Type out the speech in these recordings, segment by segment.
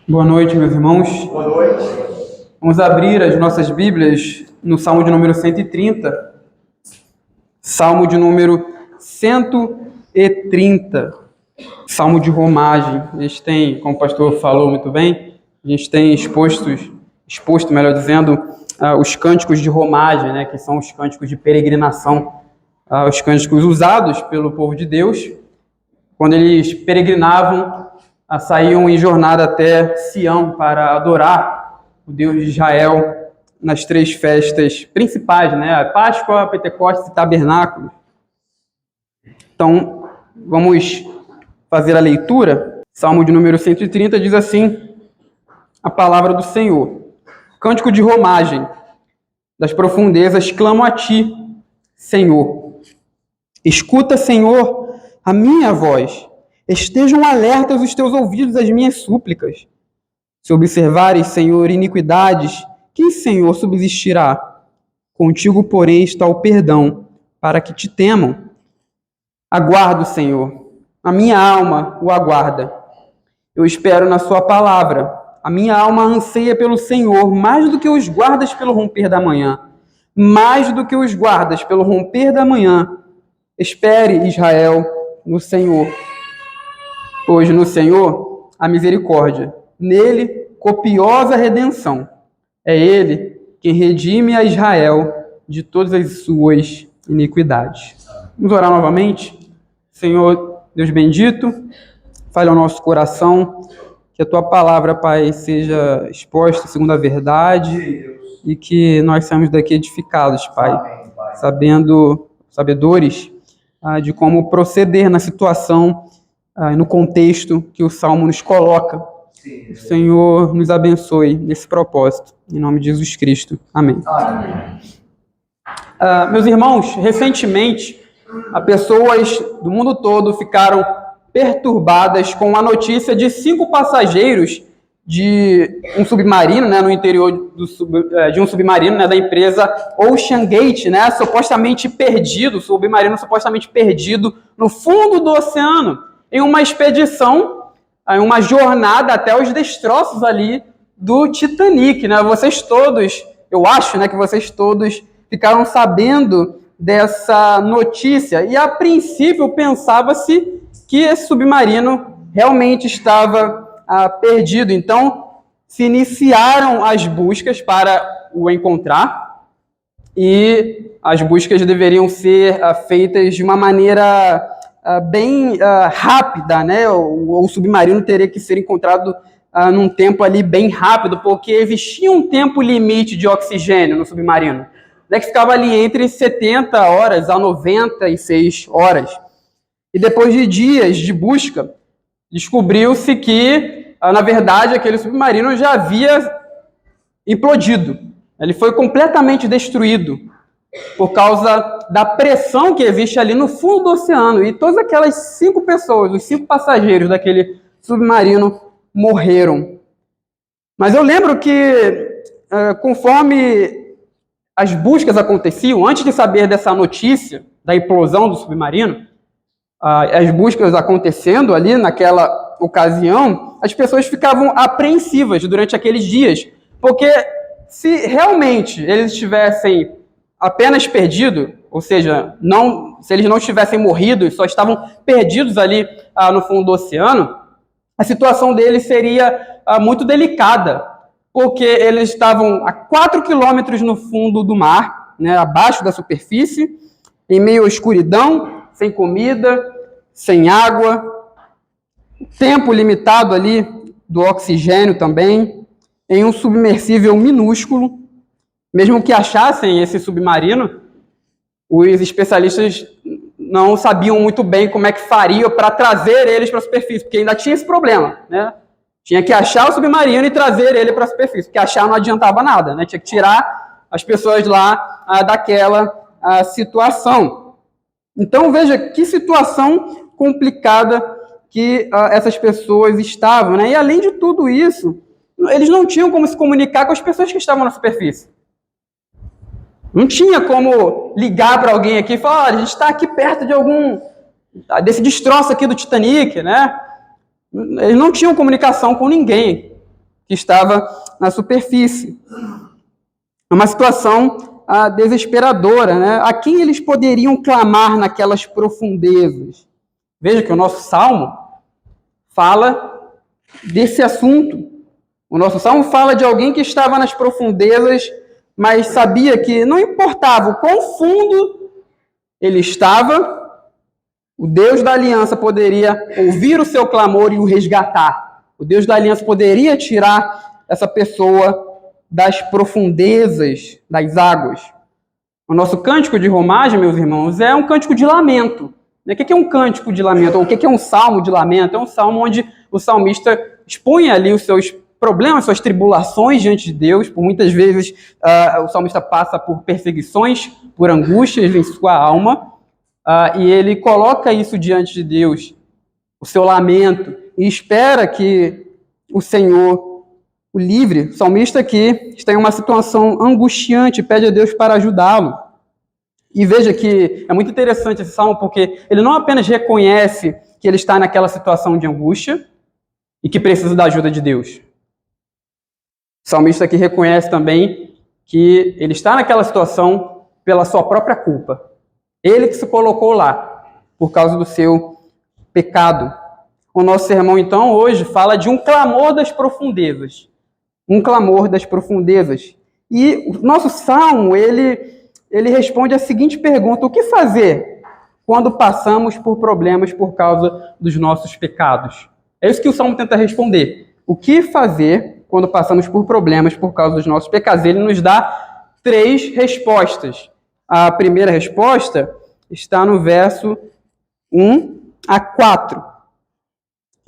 Boa noite, meus irmãos. Boa noite. Vamos abrir as nossas Bíblias no Salmo de número 130. Salmo de número 130. Salmo de romagem. A gente tem, como o pastor falou muito bem, a gente tem exposto, melhor dizendo, os cânticos de romagem, né, que são os cânticos de peregrinação, os cânticos usados pelo povo de Deus, quando eles peregrinavam, saíam em jornada até Sião para adorar o Deus de Israel nas três festas principais, né? A Páscoa, Pentecostes e Tabernáculos. Então, vamos fazer a leitura. Salmo de número 130 diz assim, a palavra do Senhor. Cântico de romagem. Das profundezas clamo a ti, Senhor. Escuta, Senhor, a minha voz. Estejam alertas os teus ouvidos às minhas súplicas. Se observares, Senhor, iniquidades, quem, Senhor, subsistirá? Contigo, porém, está o perdão, para que te temam. Aguardo, Senhor. A minha alma o aguarda. Eu espero na sua palavra. A minha alma anseia pelo Senhor, mais do que os guardas pelo romper da manhã. Mais do que os guardas pelo romper da manhã. Espere, Israel, no Senhor. Pois no Senhor a misericórdia, nele copiosa redenção. É ele quem redime a Israel de todas as suas iniquidades. Vamos orar novamente? Senhor, Deus bendito, fale ao nosso coração, que a tua palavra, Pai, seja exposta segundo a verdade e que nós saímos daqui edificados, Pai, sabedores de como proceder na situação, no contexto que o Salmo nos coloca. O Senhor nos abençoe nesse propósito. Em nome de Jesus Cristo. Amém. Amém. Meus irmãos, recentemente, pessoas do mundo todo ficaram perturbadas com a notícia de 5 passageiros de um submarino, né, no interior de um submarino, né, da empresa OceanGate, né, supostamente perdido, submarino supostamente perdido no fundo do oceano, em uma expedição, em uma jornada até os destroços ali do Titanic, né? Vocês todos, eu acho, né, que vocês todos ficaram sabendo dessa notícia e a princípio pensava-se que esse submarino realmente estava perdido. Então se iniciaram as buscas para o encontrar e as buscas deveriam ser feitas de uma maneira bem rápida, né? O submarino teria que ser encontrado num tempo ali bem rápido, porque existia um tempo limite de oxigênio no submarino, né? Que ficava ali entre 70 horas a 96 horas. E depois de dias de busca, descobriu-se que, na verdade, aquele submarino já havia implodido. Ele foi completamente destruído por causa da pressão que existe ali no fundo do oceano. E todas aquelas 5 pessoas, os 5 passageiros daquele submarino morreram. Mas eu lembro que, conforme as buscas aconteciam, antes de saber dessa notícia da implosão do submarino, as buscas acontecendo ali naquela ocasião, as pessoas ficavam apreensivas durante aqueles dias, porque se realmente eles estivessem apenas perdido, ou seja, se eles não tivessem morrido e só estavam perdidos ali no fundo do oceano, a situação deles seria muito delicada, porque eles estavam a 4 quilômetros no fundo do mar, né, abaixo da superfície, em meio à escuridão, sem comida, sem água, tempo limitado ali do oxigênio também, em um submersível minúsculo. Mesmo que achassem esse submarino, os especialistas não sabiam muito bem como é que fariam para trazer eles para a superfície, porque ainda tinha esse problema, né? Tinha que achar o submarino e trazer ele para a superfície, porque achar não adiantava nada, né? Tinha que tirar as pessoas lá daquela situação. Então, veja que situação complicada que essas pessoas estavam, né? E além de tudo isso, eles não tinham como se comunicar com as pessoas que estavam na superfície. Não tinha como ligar para alguém aqui e falar, olha, a gente está aqui perto de desse destroço aqui do Titanic, né? Eles não tinham comunicação com ninguém. que estava na superfície. É uma situação desesperadora, né? A quem eles poderiam clamar naquelas profundezas? Veja que o nosso salmo fala desse assunto. O nosso salmo fala de alguém que estava nas profundezas, mas sabia que não importava o quão fundo ele estava, o Deus da aliança poderia ouvir o seu clamor e o resgatar. O Deus da aliança poderia tirar essa pessoa das profundezas das águas. O nosso cântico de romagem, meus irmãos, é um cântico de lamento. O que é um cântico de lamento? Ou o que é um salmo de lamento? É um salmo onde o salmista expõe ali os seus problemas, suas tribulações diante de Deus. Por muitas vezes o salmista passa por perseguições, por angústias em sua alma, e ele coloca isso diante de Deus, o seu lamento, e espera que o Senhor o livre. O salmista aqui está em uma situação angustiante, pede a Deus para ajudá-lo. E veja que é muito interessante esse salmo, porque ele não apenas reconhece que ele está naquela situação de angústia e que precisa da ajuda de Deus. O salmista aqui reconhece também que ele está naquela situação pela sua própria culpa. Ele que se colocou lá por causa do seu pecado. O nosso sermão, então, hoje fala de um clamor das profundezas. Um clamor das profundezas. E o nosso salmo, ele responde a seguinte pergunta: o que fazer quando passamos por problemas por causa dos nossos pecados? É isso que o salmo tenta responder. O que fazer quando passamos por problemas por causa dos nossos pecados? Ele nos dá 3 respostas. A primeira resposta está no verso 1 a 4.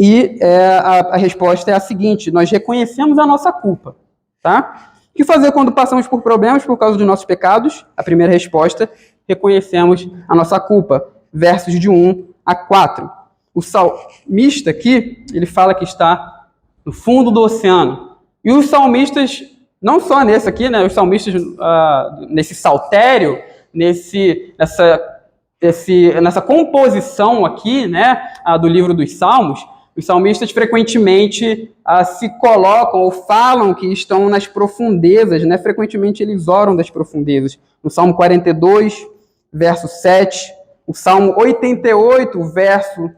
E a resposta é a seguinte: nós reconhecemos a nossa culpa. Tá? O que fazer quando passamos por problemas por causa dos nossos pecados? A primeira resposta: reconhecemos a nossa culpa. Versos de 1 a 4. O salmista aqui, ele fala que está no fundo do oceano. E os salmistas, não só nesse aqui, né, os salmistas nesse saltério, nessa composição aqui, né, do livro dos Salmos, os salmistas frequentemente se colocam ou falam que estão nas profundezas, né? Frequentemente eles oram das profundezas. No Salmo 42, verso 7, o Salmo 88, verso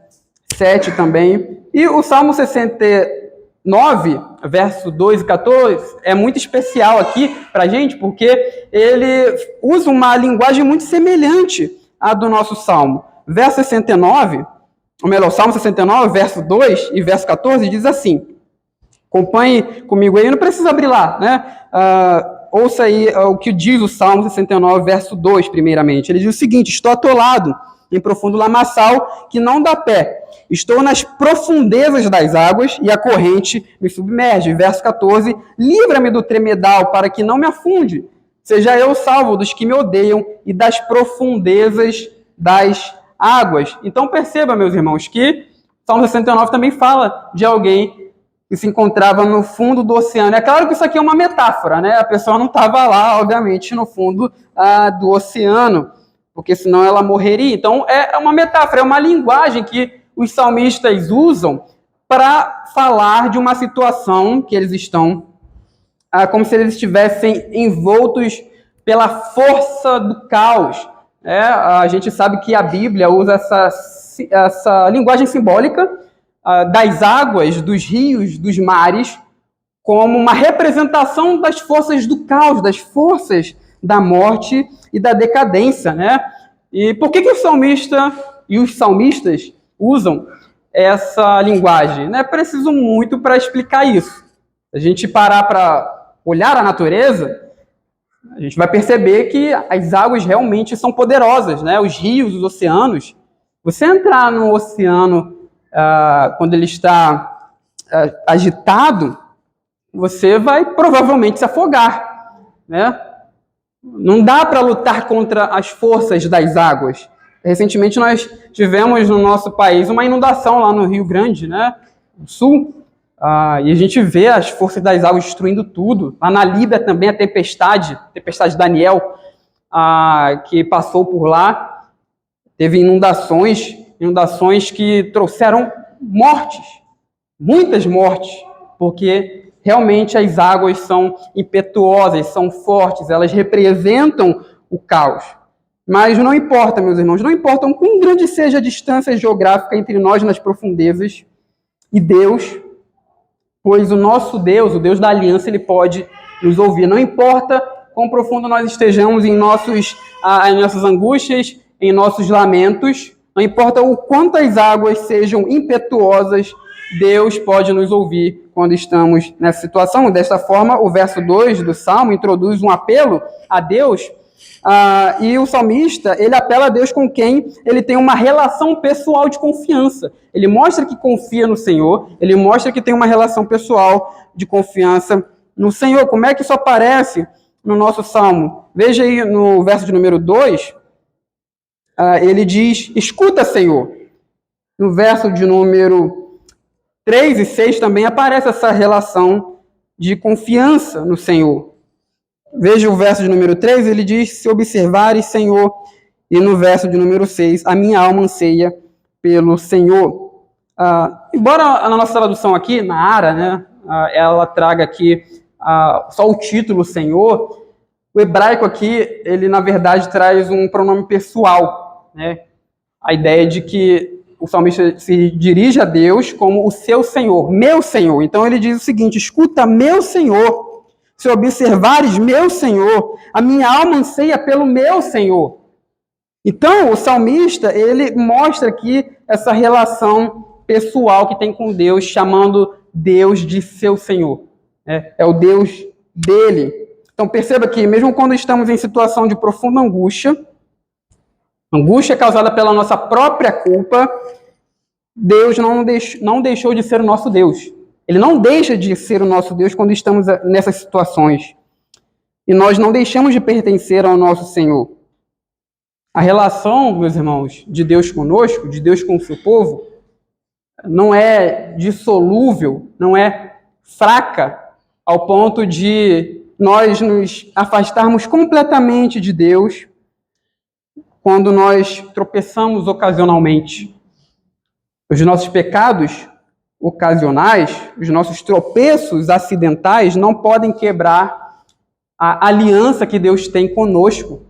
7 também, e o Salmo 69, verso 2 e 14, é muito especial aqui para a gente, porque ele usa uma linguagem muito semelhante à do nosso Salmo. Verso 69, ou melhor, Salmo 69, verso 2 e verso 14, diz assim, acompanhe comigo aí, não precisa abrir lá, né? Ouça aí o que diz o Salmo 69, verso 2, primeiramente. Ele diz o seguinte: estou atolado em profundo lamaçal que não dá pé. Estou nas profundezas das águas e a corrente me submerge. Verso 14, livra-me do tremedal para que não me afunde. Seja eu salvo dos que me odeiam e das profundezas das águas. Então perceba, meus irmãos, que Salmo 69 também fala de alguém que se encontrava no fundo do oceano. É claro que isso aqui é uma metáfora, né? A pessoa não estava lá, obviamente, no fundo do oceano, porque senão ela morreria. Então é uma metáfora, é uma linguagem que os salmistas usam para falar de uma situação que eles estão como se eles estivessem envoltos pela força do caos. A gente sabe que a Bíblia usa essa linguagem simbólica das águas, dos rios, dos mares, como uma representação das forças do caos, das forças da morte e da decadência, né? E por que o salmista e os salmistas usam essa linguagem? Não é preciso muito para explicar isso. Se a gente parar para olhar a natureza, a gente vai perceber que as águas realmente são poderosas, né? Os rios, os oceanos. Você entrar no oceano quando ele está agitado, você vai provavelmente se afogar, né? Não dá para lutar contra as forças das águas. Recentemente nós tivemos no nosso país uma inundação lá no Rio Grande, né? No sul. E a gente vê as forças das águas destruindo tudo. Lá na Líbia também a tempestade Daniel, que passou por lá, teve inundações que trouxeram mortes, muitas mortes, porque realmente as águas são impetuosas, são fortes, elas representam o caos. Mas não importa, meus irmãos, não importa o quão grande seja a distância geográfica entre nós nas profundezas e Deus, pois o nosso Deus, o Deus da aliança, ele pode nos ouvir. Não importa quão profundo nós estejamos em nossas angústias, em nossos lamentos, não importa o quanto as águas sejam impetuosas, Deus pode nos ouvir quando estamos nessa situação. Desta forma, o verso 2 do Salmo introduz um apelo a Deus, e o salmista, ele apela a Deus com quem ele tem uma relação pessoal de confiança. Ele mostra que confia no Senhor, ele mostra que tem uma relação pessoal de confiança no Senhor. Como é que isso aparece no nosso Salmo? Veja aí no verso de número 2, ele diz, escuta, Senhor. No verso de número 3 e 6 também aparece essa relação de confiança no Senhor. Veja o verso de número 3, ele diz, se observares, Senhor, e no verso de número 6, a minha alma anseia pelo Senhor. Embora a nossa tradução aqui, na Ara, né, ela traga aqui só o título Senhor, o hebraico aqui, ele na verdade traz um pronome pessoal, né? A ideia de que o salmista se dirige a Deus como o seu Senhor, meu Senhor. Então ele diz o seguinte, escuta, meu Senhor, se observares, meu Senhor, a minha alma anseia pelo meu Senhor. Então, o salmista, ele mostra aqui essa relação pessoal que tem com Deus, chamando Deus de seu Senhor. É o Deus dele. Então, perceba que, mesmo quando estamos em situação de profunda angústia causada pela nossa própria culpa, Deus não deixou de ser o nosso Deus. Ele não deixa de ser o nosso Deus quando estamos nessas situações. E nós não deixamos de pertencer ao nosso Senhor. A relação, meus irmãos, de Deus conosco, de Deus com o seu povo, não é dissolúvel, não é fraca, ao ponto de nós nos afastarmos completamente de Deus quando nós tropeçamos ocasionalmente. Os nossos pecados ocasionais, os nossos tropeços acidentais não podem quebrar a aliança que Deus tem conosco.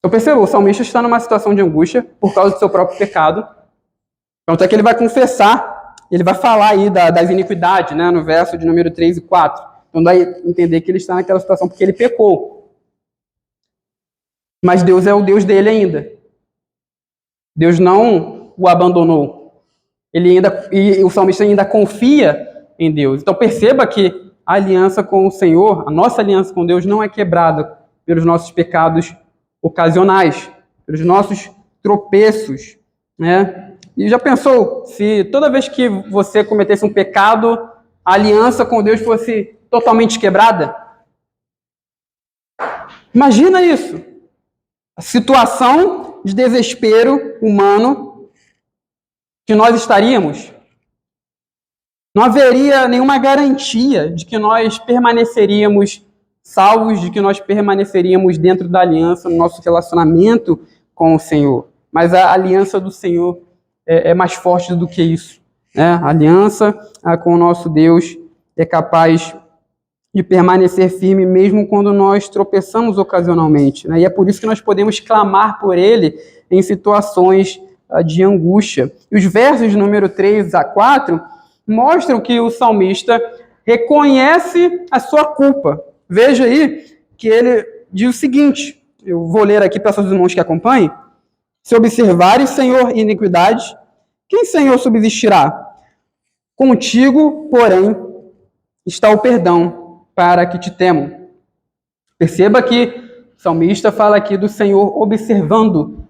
Eu percebo, o salmista está numa situação de angústia por causa do seu próprio pecado. Então, até que ele vai confessar, ele vai falar aí das iniquidades, né, no verso de número 3 e 4. Então, dá a entender que ele está naquela situação porque ele pecou. Mas Deus é o Deus dele ainda. Deus não o abandonou. E o salmista ainda confia em Deus. Então perceba que a aliança com o Senhor, a nossa aliança com Deus não é quebrada pelos nossos pecados ocasionais, pelos nossos tropeços, né? E já pensou, se toda vez que você cometesse um pecado, a aliança com Deus fosse totalmente quebrada? Imagina isso. A situação de desespero humano que nós estaríamos. Não haveria nenhuma garantia de que nós permaneceríamos salvos, de que nós permaneceríamos dentro da aliança, no nosso relacionamento com o Senhor. Mas a aliança do Senhor é mais forte do que isso, né? A aliança com o nosso Deus é capaz de permanecer firme mesmo quando nós tropeçamos ocasionalmente, né? E é por isso que nós podemos clamar por Ele em situações de angústia. E os versos de número 3 a 4 mostram que o salmista reconhece a sua culpa. Veja aí que ele diz o seguinte, eu vou ler aqui para os irmãos que acompanhem. Se observares, Senhor, iniquidade, quem, Senhor, subsistirá? Contigo, porém, está o perdão para que te temam. Perceba que o salmista fala aqui do Senhor observando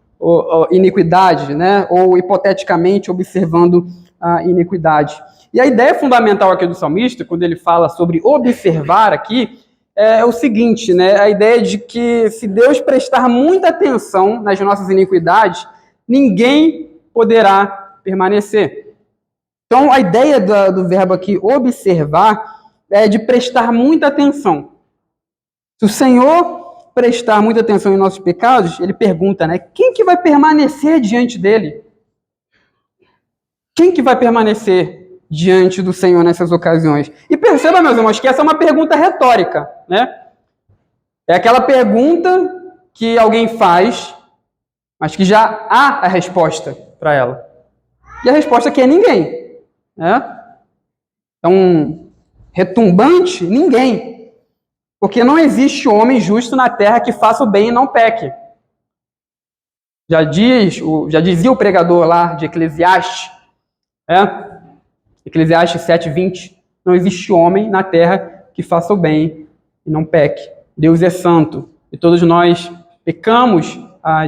iniquidade, né? Ou hipoteticamente observando a iniquidade. E a ideia fundamental aqui do salmista, quando ele fala sobre observar aqui, é o seguinte, né? A ideia de que se Deus prestar muita atenção nas nossas iniquidades, ninguém poderá permanecer. Então, a ideia do verbo aqui, observar, é de prestar muita atenção. Se o Senhor prestar muita atenção em nossos pecados, ele pergunta, né? Quem que vai permanecer diante dele? Quem que vai permanecer diante do Senhor nessas ocasiões? E perceba, meus irmãos, que essa é uma pergunta retórica, né? É aquela pergunta que alguém faz, mas que já há a resposta para ela. E a resposta aqui é ninguém, né? Então, retumbante, ninguém. Porque não existe homem justo na terra que faça o bem e não peque. Já dizia o pregador lá de Eclesiastes, Eclesiastes 7:20, não existe homem na terra que faça o bem e não peque. Deus é santo e todos nós pecamos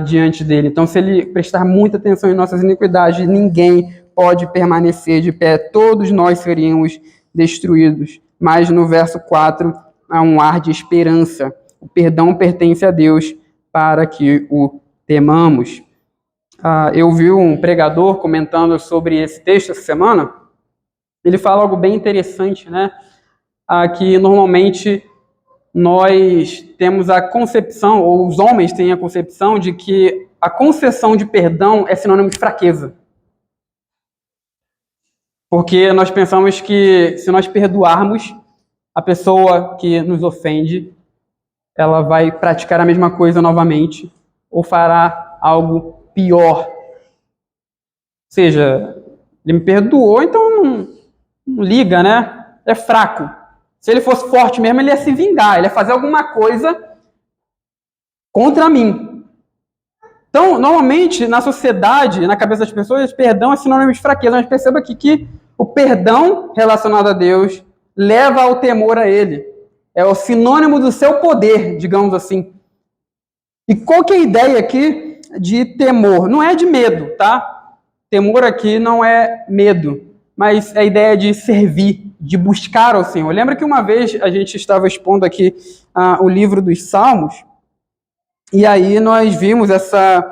diante dele. Então, se ele prestar muita atenção em nossas iniquidades, ninguém pode permanecer de pé. Todos nós seríamos destruídos. Mas no verso 4 há um ar de esperança. O perdão pertence a Deus para que o temamos. Eu vi um pregador comentando sobre esse texto essa semana. Ele fala algo bem interessante, né? Que normalmente nós temos a concepção, ou os homens têm a concepção de que a concessão de perdão é sinônimo de fraqueza. Porque nós pensamos que se nós perdoarmos a pessoa que nos ofende, ela vai praticar a mesma coisa novamente ou fará algo pior. Ou seja, ele me perdoou, então não liga, né? É fraco. Se ele fosse forte mesmo, ele ia se vingar, ele ia fazer alguma coisa contra mim. Então, normalmente, na sociedade, na cabeça das pessoas, perdão é sinônimo de fraqueza. Mas perceba aqui que o perdão relacionado a Deus leva ao temor a Ele. É o sinônimo do seu poder, digamos assim. E qual que é a ideia aqui de temor? Não é de medo, tá? Temor aqui não é medo, mas é a ideia de servir, de buscar ao Senhor. Lembra que uma vez a gente estava expondo aqui o livro dos Salmos, e aí nós vimos essa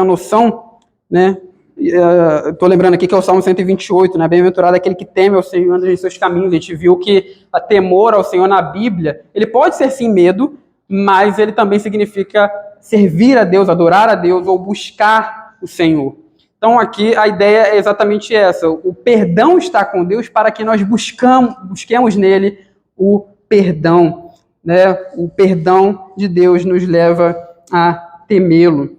noção, né? Estou lembrando aqui que é o Salmo 128, né? Bem-aventurado aquele que teme ao Senhor e anda em seus caminhos. A gente viu que a temor ao Senhor na Bíblia, ele pode ser sim medo, mas ele também significa servir a Deus, adorar a Deus ou buscar o Senhor. Então aqui a ideia é exatamente essa. O perdão está com Deus para que nós busquemos nele o perdão, né? O perdão de Deus nos leva a temê-lo.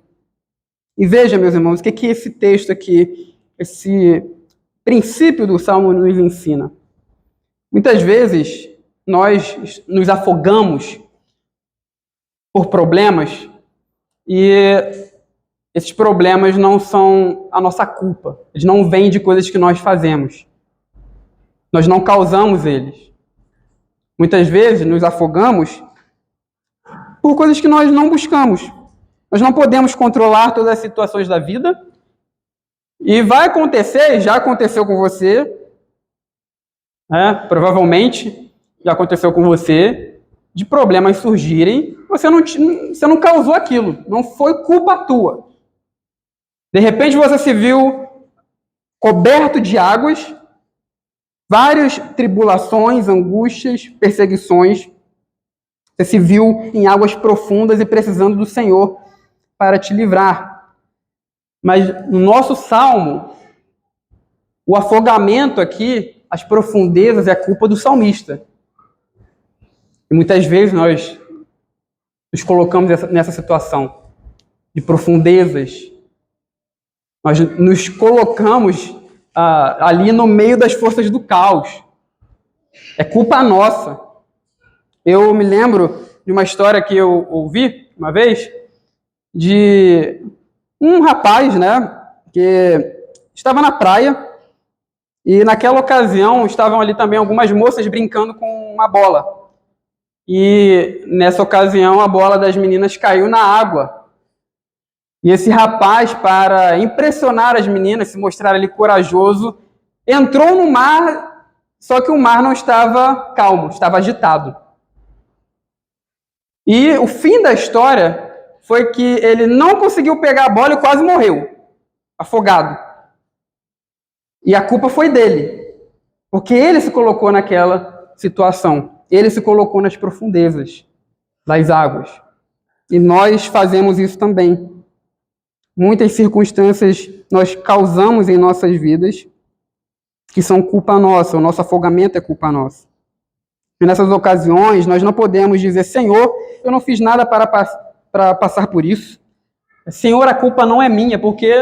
E veja, meus irmãos, o que esse texto aqui, esse princípio do Salmo nos ensina. Muitas vezes nós nos afogamos por problemas e esses problemas não são a nossa culpa. Eles não vêm de coisas que nós fazemos. Nós não causamos eles. Muitas vezes nos afogamos por coisas que nós não buscamos. Nós não podemos controlar todas as situações da vida. E vai acontecer, já aconteceu com você, né? Provavelmente já aconteceu com você, de problemas surgirem, você não causou aquilo, não foi culpa tua. De repente você se viu coberto de águas, várias tribulações, angústias, perseguições. Você se viu em águas profundas e precisando do Senhor para te livrar. Mas no nosso salmo, o afogamento aqui, as profundezas, é a culpa do salmista. E muitas vezes nós nos colocamos nessa situação de profundezas. Nós nos colocamos ali no meio das forças do caos. É culpa nossa. Eu me lembro de uma história que eu ouvi uma vez, de um rapaz, né, que estava na praia e naquela ocasião estavam ali também algumas moças brincando com uma bola. E nessa ocasião a bola das meninas caiu na água. E esse rapaz, para impressionar as meninas, se mostrar ali corajoso, entrou no mar, só que o mar não estava calmo, estava agitado. E o fim da história foi que ele não conseguiu pegar a bola e quase morreu, afogado. E a culpa foi dele, porque ele se colocou naquela situação. Ele se colocou nas profundezas das águas. E nós fazemos isso também. Muitas circunstâncias nós causamos em nossas vidas que são culpa nossa, o nosso afogamento é culpa nossa. E nessas ocasiões, nós não podemos dizer, Senhor, eu não fiz nada para passar por isso. Senhor, a culpa não é minha, porque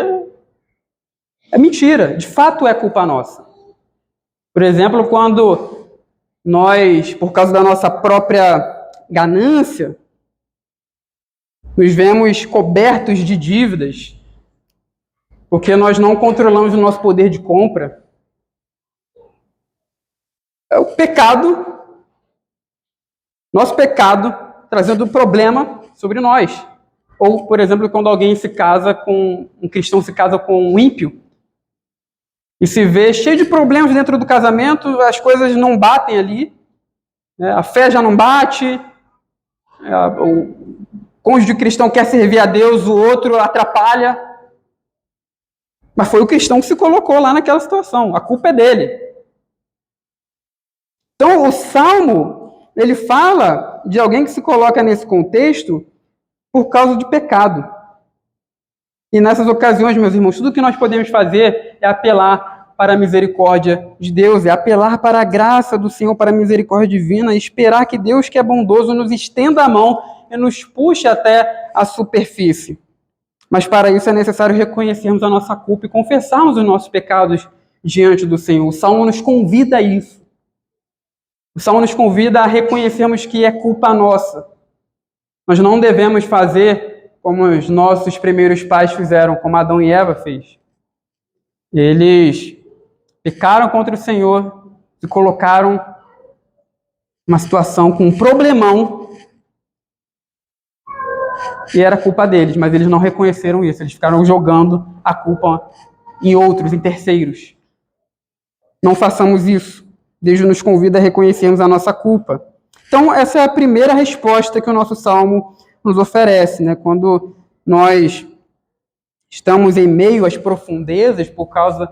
é mentira. De fato, é culpa nossa. Por exemplo, quando nós, por causa da nossa própria ganância, nos vemos cobertos de dívidas, porque nós não controlamos o nosso poder de compra. É o pecado, nosso pecado, trazendo problema sobre nós. Ou, por exemplo, quando alguém se casa com um cristão, se casa com um ímpio, e se vê cheio de problemas dentro do casamento, as coisas não batem ali, né? A fé já não bate, o cônjuge cristão quer servir a Deus, o outro atrapalha. Mas foi o cristão que se colocou lá naquela situação, a culpa é dele. Então, o Salmo, ele fala de alguém que se coloca nesse contexto por causa de pecado. E nessas ocasiões, meus irmãos, tudo que nós podemos fazer é apelar para a misericórdia de Deus, é apelar para a graça do Senhor, para a misericórdia divina, e esperar que Deus, que é bondoso, nos estenda a mão e nos puxe até a superfície. Mas para isso é necessário reconhecermos a nossa culpa e confessarmos os nossos pecados diante do Senhor. O Salmo nos convida a isso. O Salmo nos convida a reconhecermos que é culpa nossa. Nós não devemos fazer como os nossos primeiros pais fizeram, como Adão e Eva fez. Eles pecaram contra o Senhor, se colocaram numa situação com um problemão, e era culpa deles, mas eles não reconheceram isso. Eles ficaram jogando a culpa em outros, em terceiros. Não façamos isso. Deus nos convida a reconhecermos a nossa culpa. Então, essa é a primeira resposta que o nosso Salmo nos oferece, né? Quando nós estamos em meio às profundezas por causa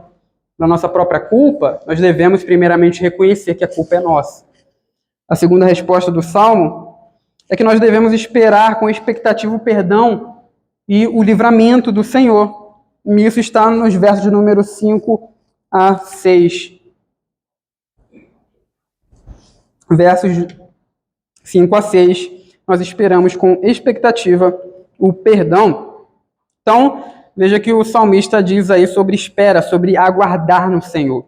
da nossa própria culpa, nós devemos primeiramente reconhecer que a culpa é nossa. A segunda resposta do Salmo é que nós devemos esperar com expectativa o perdão e o livramento do Senhor. E isso está nos versos de número 5 a 6. Versos 5 a 6, nós esperamos com expectativa o perdão. Então, veja que o salmista diz aí sobre espera, sobre aguardar no Senhor.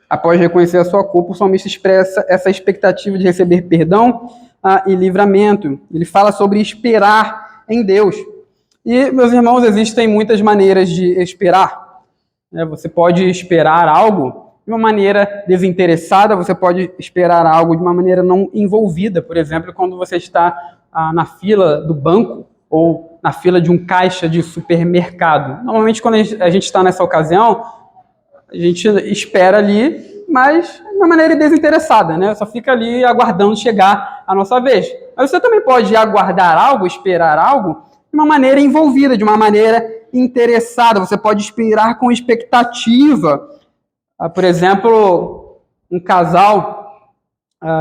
Após reconhecer a sua culpa, o salmista expressa essa expectativa de receber perdão e livramento. Ele fala sobre esperar em Deus. E, meus irmãos, existem muitas maneiras de esperar. Você pode esperar algo de uma maneira desinteressada, você pode esperar algo de uma maneira não envolvida. Por exemplo, quando você está na fila do banco ou na fila de um caixa de supermercado. Normalmente, quando a gente está nessa ocasião, a gente espera ali, mas de uma maneira desinteressada, né? Só fica ali aguardando chegar a nossa vez. Mas você também pode aguardar algo, esperar algo, de uma maneira envolvida, de uma maneira interessada. Você pode esperar com expectativa. Por exemplo, um casal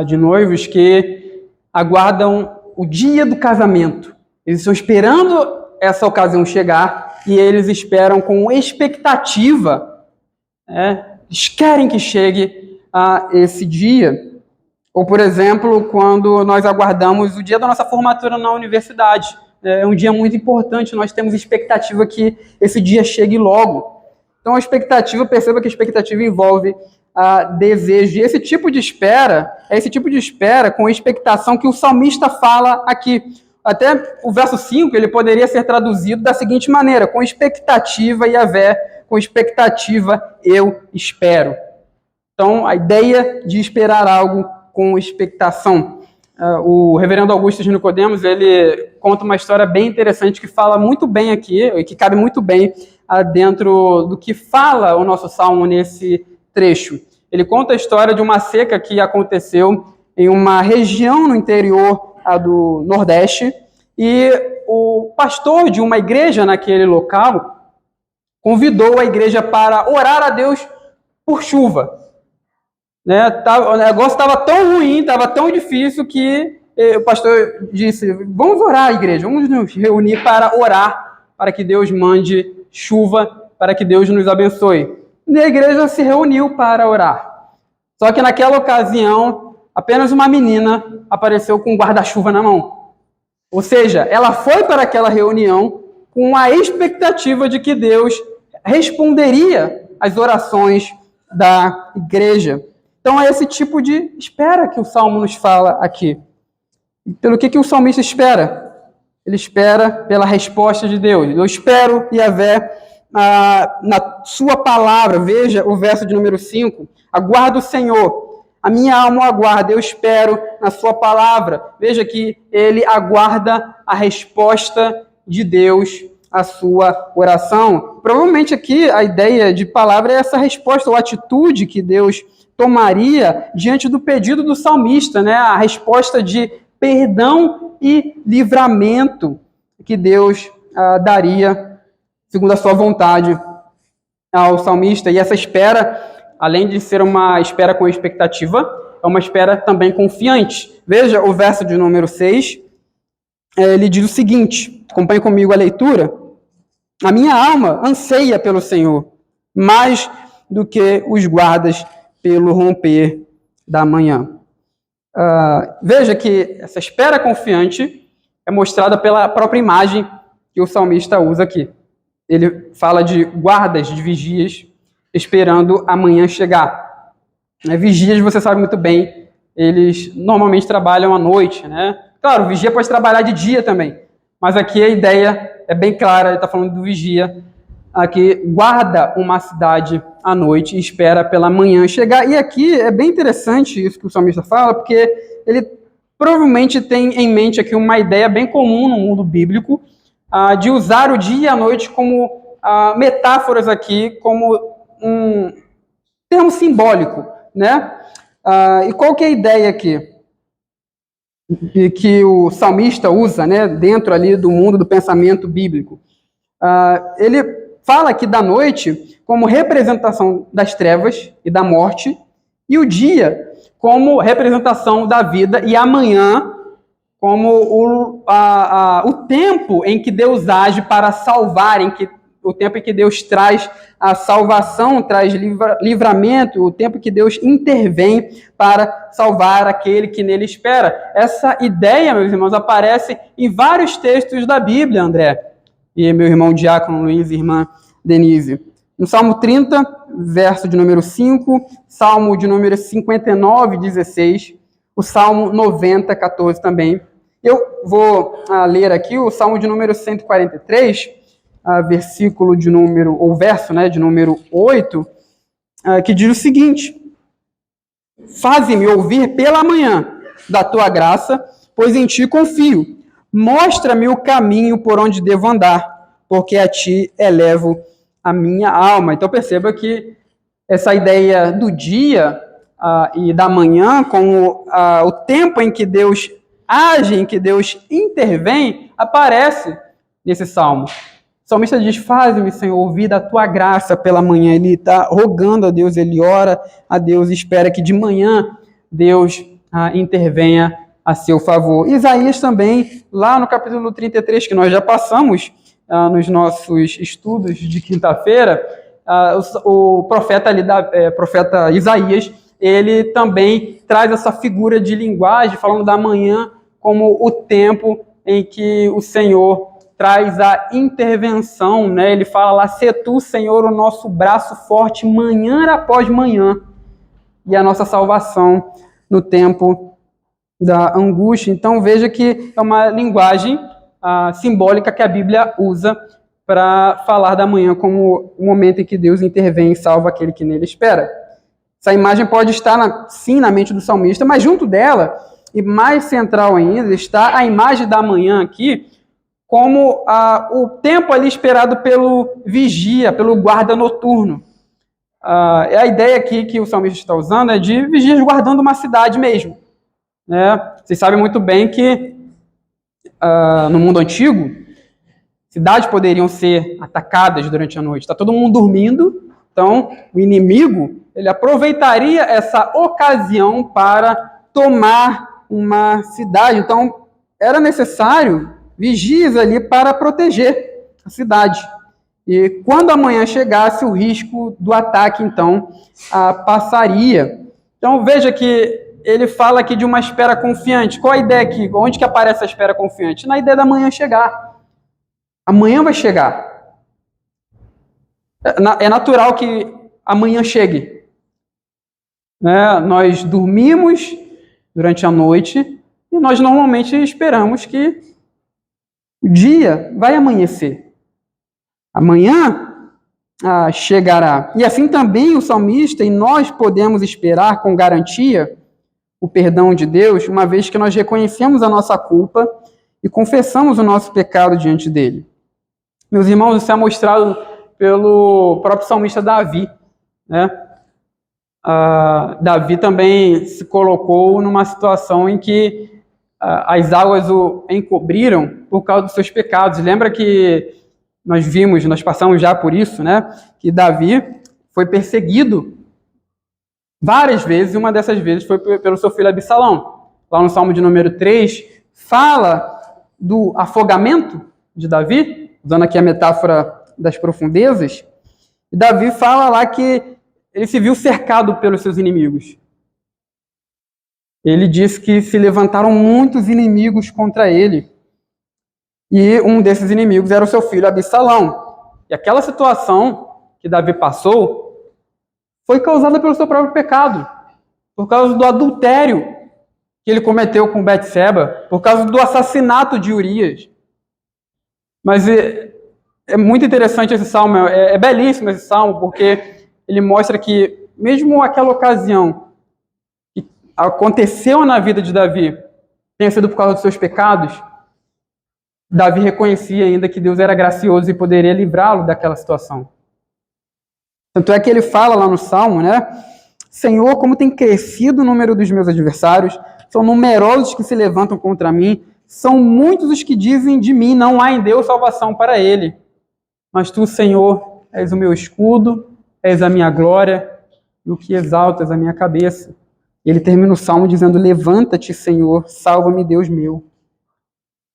de noivos que aguardam o dia do casamento. Eles estão esperando essa ocasião chegar e eles esperam com expectativa. Eles querem que chegue esse dia. Ou, por exemplo, quando nós aguardamos o dia da nossa formatura na universidade. É um dia muito importante, nós temos expectativa que esse dia chegue logo. Então, a expectativa, perceba que a expectativa envolve desejo. E esse tipo de espera, é esse tipo de espera com expectação que o salmista fala aqui. Até o verso 5, ele poderia ser traduzido da seguinte maneira: com expectativa, Yahvé, com expectativa, eu espero. Então, a ideia de esperar algo com expectação. O reverendo Augusto de Nicodemos, ele conta uma história bem interessante que fala muito bem aqui, e que cabe muito bem dentro do que fala o nosso salmo nesse trecho. Ele conta a história de uma seca que aconteceu em uma região no interior do Nordeste, e o pastor de uma igreja naquele local convidou a igreja para orar a Deus por chuva. O negócio estava tão ruim, estava tão difícil que o pastor disse: vamos orar, igreja, vamos nos reunir para orar, para que Deus mande chuva, para que Deus nos abençoe. E a igreja se reuniu para orar. Só que naquela ocasião, apenas uma menina apareceu com um guarda-chuva na mão. Ou seja, ela foi para aquela reunião com a expectativa de que Deus responderia às orações da igreja. Então é esse tipo de espera que o Salmo nos fala aqui. Pelo que o salmista espera? Ele espera pela resposta de Deus. Eu espero, Yahvé, na sua palavra. Veja o verso de número 5. Aguardo o Senhor. A minha alma o aguarda. Eu espero na sua palavra. Veja que ele aguarda a resposta de Deus à sua oração. Provavelmente aqui a ideia de palavra é essa resposta ou atitude que Deus tomaria diante do pedido do salmista, né? A resposta de perdão e livramento que Deus daria, segundo a sua vontade, ao salmista. E essa espera, além de ser uma espera com expectativa, é uma espera também confiante. Veja o verso de número 6, ele diz o seguinte, acompanhe comigo a leitura: a minha alma anseia pelo Senhor, mais do que os guardas pelo romper da manhã. Veja que essa espera confiante é mostrada pela própria imagem que o salmista usa aqui. Ele fala de guardas, de vigias, esperando a manhã chegar. Vigias, você sabe muito bem, eles normalmente trabalham à noite, né? Claro, o vigia pode trabalhar de dia também, mas aqui a ideia é bem clara, ele está falando do vigia, que guarda uma cidade à noite e espera pela manhã chegar. E aqui é bem interessante isso que o salmista fala, porque ele provavelmente tem em mente aqui uma ideia bem comum no mundo bíblico, de usar o dia e a noite como metáforas aqui, como um termo simbólico, né? E qual que é a ideia aqui? Que o salmista usa, né, dentro ali do mundo do pensamento bíblico. Ele fala aqui da noite como representação das trevas e da morte, e o dia como representação da vida, e amanhã como o tempo em que Deus age para salvar, o tempo em que Deus traz a salvação, traz livramento, o tempo que Deus intervém para salvar aquele que nele espera. Essa ideia, meus irmãos, aparece em vários textos da Bíblia, André, e meu irmão Diácono Luiz e irmã Denise. No Salmo 30, verso de número 5, Salmo de número 59, 16, o Salmo 90, 14 também. Eu vou ler aqui o Salmo de número 143, versículo de número, ou verso, né, de número 8, que diz o seguinte: faze-me ouvir pela manhã da tua graça, pois em ti confio. Mostra-me o caminho por onde devo andar, porque a ti elevo a minha alma. Então perceba que essa ideia do dia e da manhã, como o tempo em que Deus age, em que Deus intervém, aparece nesse salmo. O salmista diz: faz-me, Senhor, ouvir da tua graça pela manhã. Ele está rogando a Deus, ele ora a Deus, espera que de manhã Deus intervenha a seu favor. Isaías também, lá no capítulo 33, que nós já passamos nos nossos estudos de quinta-feira, o profeta, profeta Isaías, ele também traz essa figura de linguagem, falando da manhã como o tempo em que o Senhor traz a intervenção, né? Ele fala lá: "Se tu, Senhor, o nosso braço forte, manhã após manhã, e a nossa salvação no tempo da angústia." Então veja que é uma linguagem simbólica que a Bíblia usa para falar da manhã como o momento em que Deus intervém e salva aquele que nele espera. Essa imagem pode estar, sim, na mente do salmista, mas junto dela, e mais central ainda, está a imagem da manhã aqui, como o tempo ali esperado pelo vigia, pelo guarda noturno. A ideia aqui que o salmista está usando é de vigias guardando uma cidade mesmo, né? Vocês sabem muito bem que no mundo antigo, cidades poderiam ser atacadas durante a noite. Está todo mundo dormindo, então o inimigo ele aproveitaria essa ocasião para tomar uma cidade. Então era necessário vigias ali para proteger a cidade. E quando a manhã chegasse, o risco do ataque, então, passaria. Então, veja que ele fala aqui de uma espera confiante. Qual a ideia aqui? Onde que aparece a espera confiante? Na ideia da manhã chegar. Amanhã vai chegar. É natural que amanhã chegue. Né? Nós dormimos durante a noite e nós normalmente esperamos que o dia vai amanhecer. Amanhã chegará. E assim também o salmista e nós podemos esperar com garantia o perdão de Deus, uma vez que nós reconhecemos a nossa culpa e confessamos o nosso pecado diante dele. Meus irmãos, isso é mostrado pelo próprio salmista Davi, né? Davi também se colocou numa situação em que as águas o encobriram por causa dos seus pecados. Lembra que nós passamos já por isso, né? Que Davi foi perseguido várias vezes, e uma dessas vezes foi pelo seu filho Absalão. Lá no Salmo de número 3, fala do afogamento de Davi, usando aqui a metáfora das profundezas, e Davi fala lá que ele se viu cercado pelos seus inimigos. Ele diz que se levantaram muitos inimigos contra ele. E um desses inimigos era o seu filho Absalão. E aquela situação que Davi passou foi causada pelo seu próprio pecado, por causa do adultério que ele cometeu com Betseba, por causa do assassinato de Urias. Mas é muito interessante esse salmo, é belíssimo esse salmo, porque ele mostra que, mesmo aquela ocasião que aconteceu na vida de Davi, tenha sido por causa dos seus pecados, Davi reconhecia ainda que Deus era gracioso e poderia livrá-lo daquela situação. Tanto é que ele fala lá no salmo, né? Senhor, como tem crescido o número dos meus adversários, são numerosos que se levantam contra mim, são muitos os que dizem de mim, não há em Deus salvação para ele. Mas tu, Senhor, és o meu escudo, és a minha glória, e o que exaltas a minha cabeça. Ele termina o salmo dizendo, levanta-te, Senhor, salva-me, Deus meu.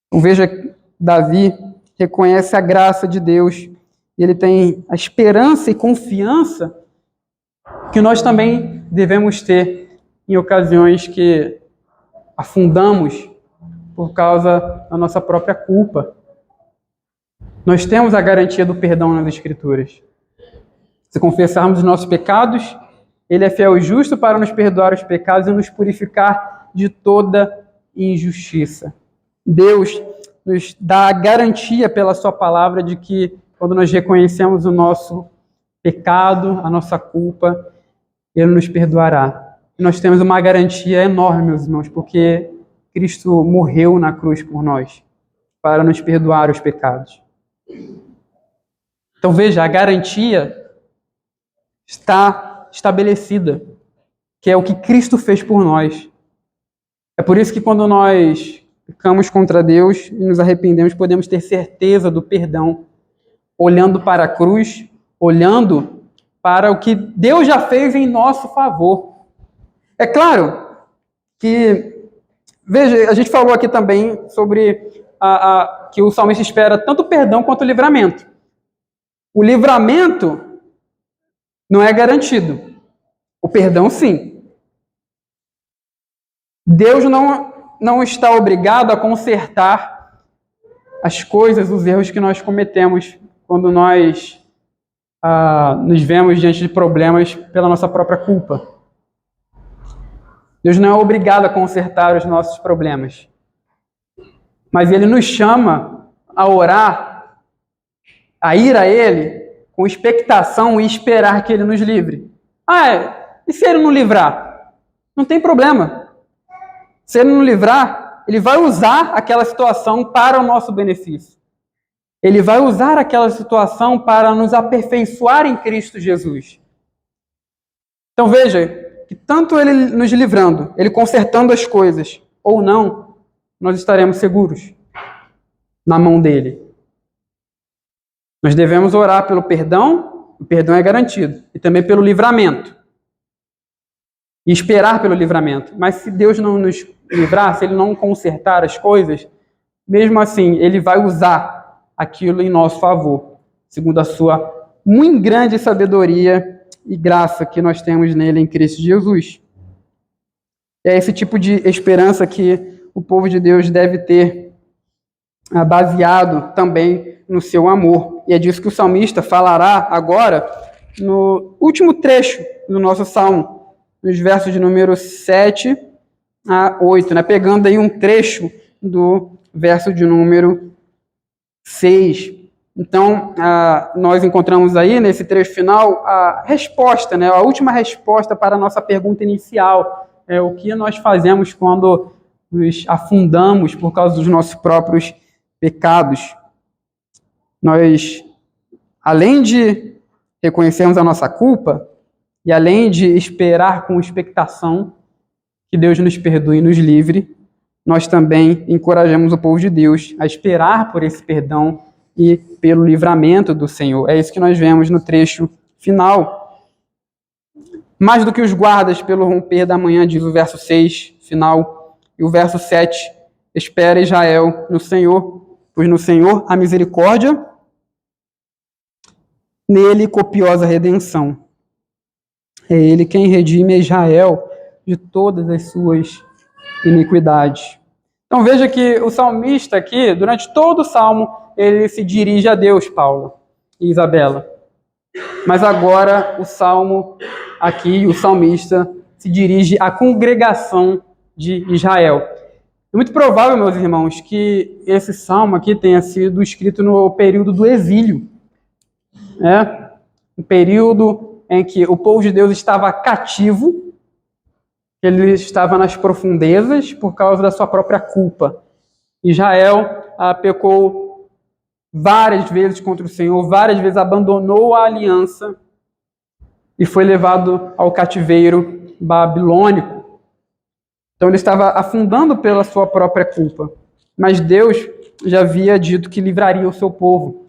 Então veja, Davi reconhece a graça de Deus, e ele tem a esperança e confiança que nós também devemos ter em ocasiões que afundamos por causa da nossa própria culpa. Nós temos a garantia do perdão nas Escrituras. Se confessarmos os nossos pecados, Ele é fiel e justo para nos perdoar os pecados e nos purificar de toda injustiça. Deus nos dá a garantia pela sua palavra de que quando nós reconhecemos o nosso pecado, a nossa culpa, Ele nos perdoará. E nós temos uma garantia enorme, meus irmãos, porque Cristo morreu na cruz por nós, para nos perdoar os pecados. Então veja, a garantia está estabelecida, que é o que Cristo fez por nós. É por isso que quando nós pecamos contra Deus e nos arrependemos, podemos ter certeza do perdão, olhando para a cruz, olhando para o que Deus já fez em nosso favor. É claro que, veja, a gente falou aqui também sobre que o salmista espera tanto o perdão quanto o livramento. O livramento não é garantido. O perdão, sim. Deus não está obrigado a consertar as coisas, os erros que nós cometemos quando nós nos vemos diante de problemas pela nossa própria culpa. Deus não é obrigado a consertar os nossos problemas. Mas Ele nos chama a orar, a ir a Ele com expectação e esperar que Ele nos livre. E se Ele não livrar? Não tem problema. Se Ele não livrar, Ele vai usar aquela situação para o nosso benefício. Ele vai usar aquela situação para nos aperfeiçoar em Cristo Jesus. Então veja, que tanto Ele nos livrando, Ele consertando as coisas, ou não, nós estaremos seguros na mão dEle. Nós devemos orar pelo perdão, o perdão é garantido, e também pelo livramento. E esperar pelo livramento. Mas se Deus não nos livrar, se Ele não consertar as coisas, mesmo assim, Ele vai usar aquilo em nosso favor, segundo a sua muito grande sabedoria e graça que nós temos nele em Cristo Jesus. É esse tipo de esperança que o povo de Deus deve ter, baseado também no seu amor. E é disso que o salmista falará agora no último trecho do nosso salmo, nos versos de número 7 a 8, né? Pegando aí um trecho do verso de número 6. Então, nós encontramos aí, nesse trecho final, a resposta, né? A última resposta para a nossa pergunta inicial. O que nós fazemos quando nos afundamos por causa dos nossos próprios pecados? Nós, além de reconhecermos a nossa culpa, e além de esperar com expectação que Deus nos perdoe e nos livre, nós também encorajamos o povo de Deus a esperar por esse perdão e pelo livramento do Senhor. É isso que nós vemos no trecho final. Mais do que os guardas pelo romper da manhã, diz o verso 6, final, e o verso 7, espera Israel no Senhor, pois no Senhor há misericórdia, nele copiosa redenção. É ele quem redime Israel de todas as suas iniquidades. Então veja que o salmista aqui, durante todo o salmo, ele se dirige a Deus, Paulo e Isabela. Mas agora o salmo aqui, o salmista, se dirige à congregação de Israel. É muito provável, meus irmãos, que esse salmo aqui tenha sido escrito no período do exílio. Um período em que o povo de Deus estava cativo, ele estava nas profundezas por causa da sua própria culpa. Israel pecou várias vezes contra o Senhor, várias vezes abandonou a aliança e foi levado ao cativeiro babilônico. Então ele estava afundando pela sua própria culpa. Mas Deus já havia dito que livraria o seu povo.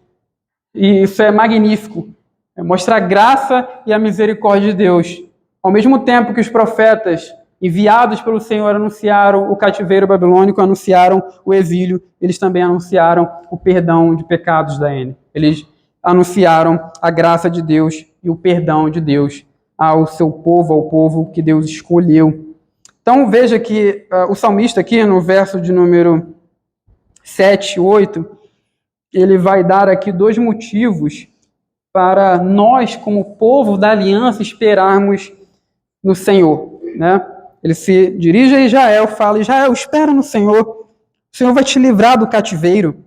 E isso é magnífico. Mostra a graça e a misericórdia de Deus. Ao mesmo tempo que os profetas enviados pelo Senhor anunciaram o cativeiro babilônico, anunciaram o exílio, eles também anunciaram o perdão de pecados da N. Eles anunciaram a graça de Deus e o perdão de Deus ao seu povo, ao povo que Deus escolheu. Então veja que o salmista aqui, no verso de número 7, 8, ele vai dar aqui 2 motivos para nós, como povo da aliança, esperarmos no Senhor, né? Ele se dirige a Israel, fala: Israel, espera no Senhor. O Senhor vai te livrar do cativeiro.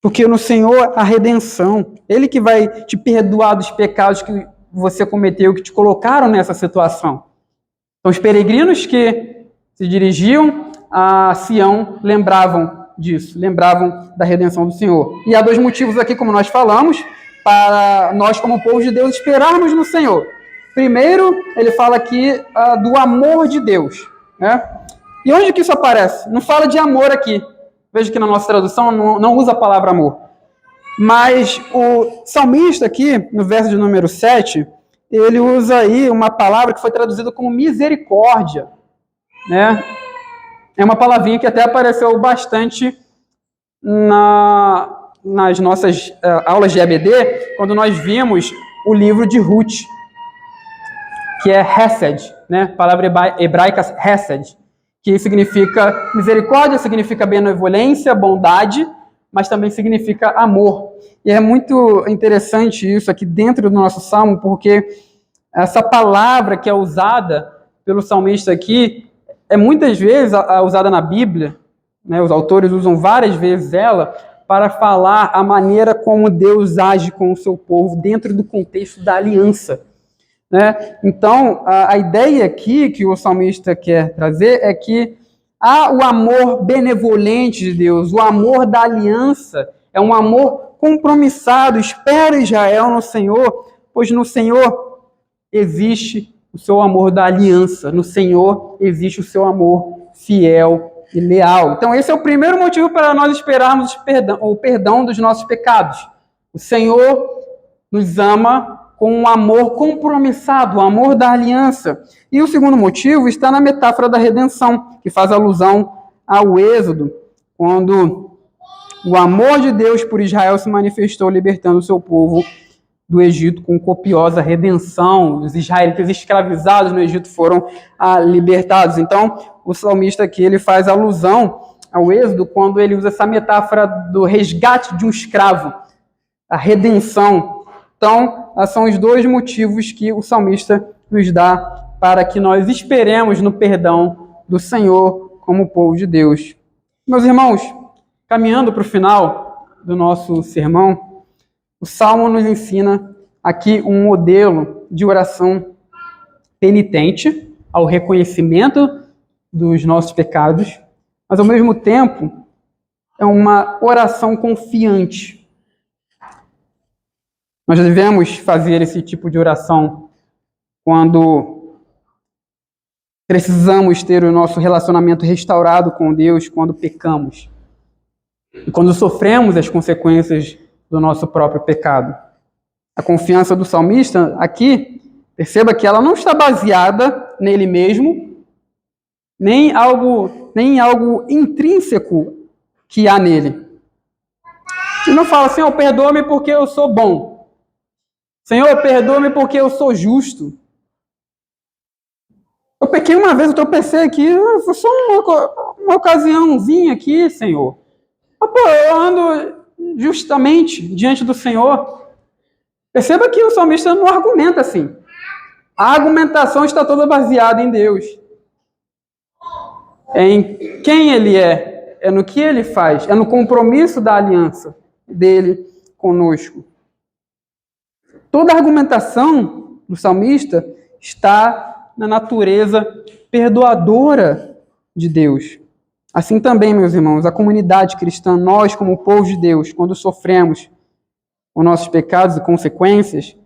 Porque no Senhor há redenção. Ele que vai te perdoar dos pecados que você cometeu, que te colocaram nessa situação. Então, os peregrinos que se dirigiam a Sião lembravam disso, lembravam da redenção do Senhor. E há 2 motivos aqui, como nós falamos, para nós, como povo de Deus, esperarmos no Senhor. Primeiro, ele fala aqui do amor de Deus, né? E onde que isso aparece? Não fala de amor aqui. Veja que na nossa tradução não usa a palavra amor. Mas o salmista aqui, no verso de número 7, ele usa aí uma palavra que foi traduzida como misericórdia, né? É uma palavrinha que até apareceu bastante nas nossas aulas de EBD, quando nós vimos o livro de Ruth, que é Hesed, né? Palavra hebraica Hesed, que significa misericórdia, significa benevolência, bondade, mas também significa amor. E é muito interessante isso aqui dentro do nosso salmo, porque essa palavra que é usada pelo salmista aqui é muitas vezes usada na Bíblia, né? Os autores usam várias vezes ela para falar a maneira como Deus age com o seu povo dentro do contexto da aliança, né? Então, a ideia aqui que o salmista quer trazer é que há o amor benevolente de Deus, o amor da aliança, é um amor compromissado. Espera Israel no Senhor, pois no Senhor existe o seu amor da aliança, no Senhor existe o seu amor fiel e leal. Então esse é o primeiro motivo para nós esperarmos o perdão dos nossos pecados. O Senhor nos ama com um amor compromissado, o amor da aliança. E o segundo motivo está na metáfora da redenção, que faz alusão ao Êxodo, quando o amor de Deus por Israel se manifestou libertando o seu povo do Egito com copiosa redenção. Os israelitas escravizados no Egito foram libertados. Então, o salmista aqui ele faz alusão ao Êxodo quando ele usa essa metáfora do resgate de um escravo, a redenção. Então, são os dois motivos que o salmista nos dá para que nós esperemos no perdão do Senhor como povo de Deus. Meus irmãos, caminhando para o final do nosso sermão, o Salmo nos ensina aqui um modelo de oração penitente ao reconhecimento dos nossos pecados, mas ao mesmo tempo é uma oração confiante. Nós devemos fazer esse tipo de oração quando precisamos ter o nosso relacionamento restaurado com Deus, quando pecamos e quando sofremos as consequências do nosso próprio pecado. A confiança do salmista aqui, perceba que ela não está baseada nele mesmo, nem em algo intrínseco que há nele. Ele não fala, Senhor, perdoa-me porque eu sou bom. Senhor, perdoa-me porque eu sou justo. Eu pequei uma vez, eu tropecei aqui, foi só uma ocasiãozinha aqui, Senhor. Eu ando justamente diante do Senhor. Perceba que o salmista não argumenta assim. A argumentação está toda baseada em Deus. É em quem Ele é no que Ele faz, é no compromisso da aliança dele conosco. Toda a argumentação do salmista está na natureza perdoadora de Deus. Assim também, meus irmãos, a comunidade cristã, nós como povo de Deus, quando sofremos os nossos pecados e consequências,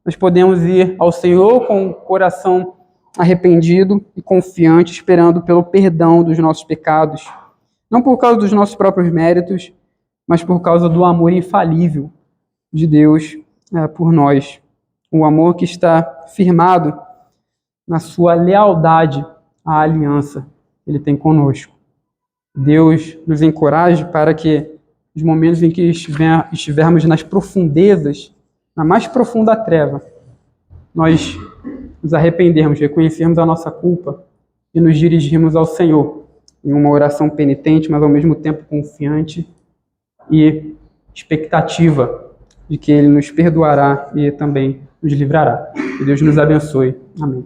nós podemos ir ao Senhor com o coração arrependido e confiante, esperando pelo perdão dos nossos pecados. Não por causa dos nossos próprios méritos, mas por causa do amor infalível de Deus por nós. Um amor que está firmado na sua lealdade à aliança que Ele tem conosco. Deus nos encoraje para que, nos momentos em que estivermos nas profundezas, na mais profunda treva, nós nos arrependermos, reconhecermos a nossa culpa e nos dirigirmos ao Senhor em uma oração penitente, mas ao mesmo tempo confiante e expectativa de que Ele nos perdoará e também nos livrará. Que Deus nos abençoe. Amém.